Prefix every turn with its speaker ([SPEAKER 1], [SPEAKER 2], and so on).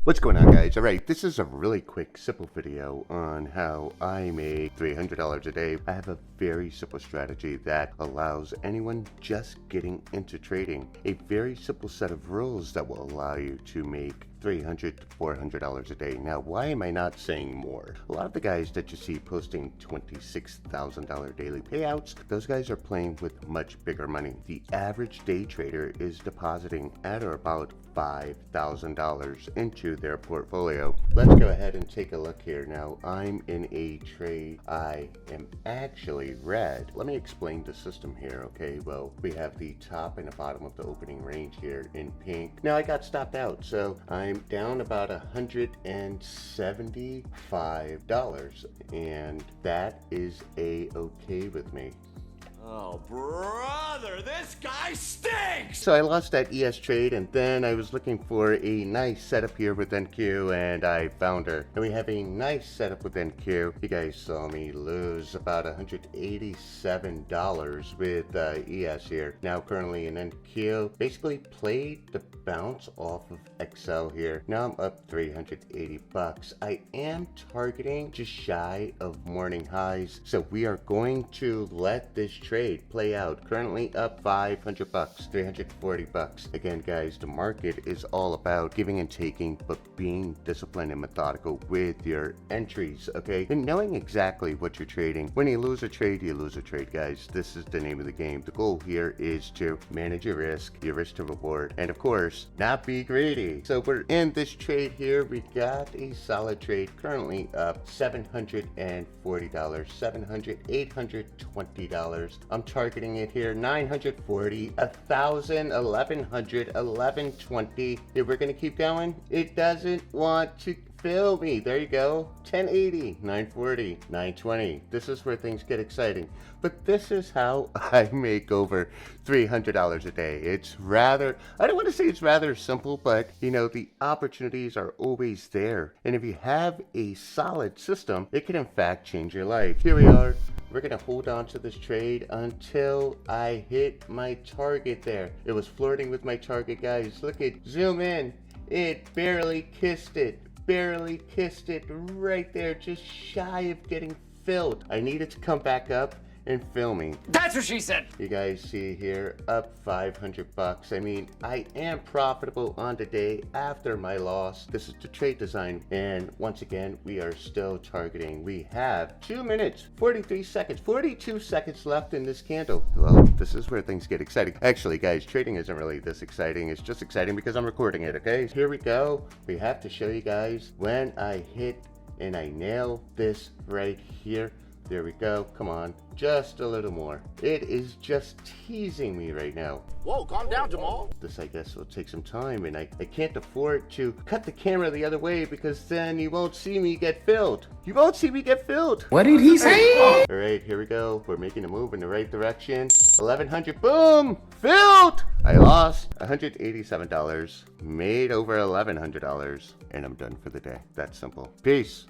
[SPEAKER 1] What's going on, guys? Alright, this is a really quick, simple video on how I make $300 a day. I have a very simple strategy that allows anyone just getting into trading. A very simple set of rules that will allow you to make $300 to $400 a day. Now, why am I not saying more? A lot of the guys that you see posting $26,000 daily payouts, those guys are playing with much bigger money. The average day trader is depositing at or about $5,000 into their portfolio. Let's go ahead and take a look here. Now, I'm in a trade. I am actually red. Let me explain the system here, okay? Well, we have the top and the bottom of the opening range here in pink. Now, I got stopped out, so I'm down about $175, and that is a-okay with me.
[SPEAKER 2] Oh, brother, this guy stinks!
[SPEAKER 1] So I lost that ES trade, and then I was looking for a nice setup here with NQ, and I found her. And we have a nice setup with NQ. You guys saw me lose about $187 with ES here. Now currently in NQ, basically played the bounce off of XL here. Now I'm up 380 bucks. I am targeting just shy of morning highs, so we are going to let this trade play out. Currently up 500 bucks, 340 bucks. Again, guys, the market is all about giving and taking, but being disciplined and methodical with your entries, okay? And knowing exactly what you're trading. When you lose a trade, you lose a trade, guys. This is the name of the game. The goal here is to manage your risk to reward, and of course, not be greedy. So we're in this trade here. We got a solid trade, currently up $740, $820. I'm targeting it here, 940, 1,000, 1,100, 1,120. If we're gonna keep going, it doesn't want to fill me. There you go, 1080, 940, 920. This is where things get exciting. But this is how I make over $300 a day. It's rather, I don't want to say it's rather simple, but you know, the opportunities are always there. And if you have a solid system, it can in fact change your life. Here we are. We're gonna hold on to this trade until I hit my target there. It was flirting with my target, guys. Look at, zoom in. It barely kissed it. Barely kissed it right there, just shy of getting filled. I needed to come back up and fill me.
[SPEAKER 2] That's what she said!
[SPEAKER 1] You guys see here, up 500 bucks. I mean, I am profitable on the day after my loss. This is the trade design, and once again, we are still targeting. We have 2 minutes, 43 seconds, 42 seconds left in this candle. Well, this is where things get exciting. Actually, guys, trading isn't really this exciting. It's just exciting because I'm recording it, okay? Here we go. We have to show you guys when I hit and I nail this right here. There we go. Come on. Just a little more. It is just teasing me right now.
[SPEAKER 2] Whoa, calm down, Jamal.
[SPEAKER 1] This, I guess, will take some time, and I can't afford to cut the camera the other way because then you won't see me get filled. You won't see me get filled.
[SPEAKER 3] What did he say?
[SPEAKER 1] All right, here we go. We're making a move in the right direction. 1,100. Boom! Filled! I lost $187. Made over $1,100. And I'm done for the day. That's simple. Peace.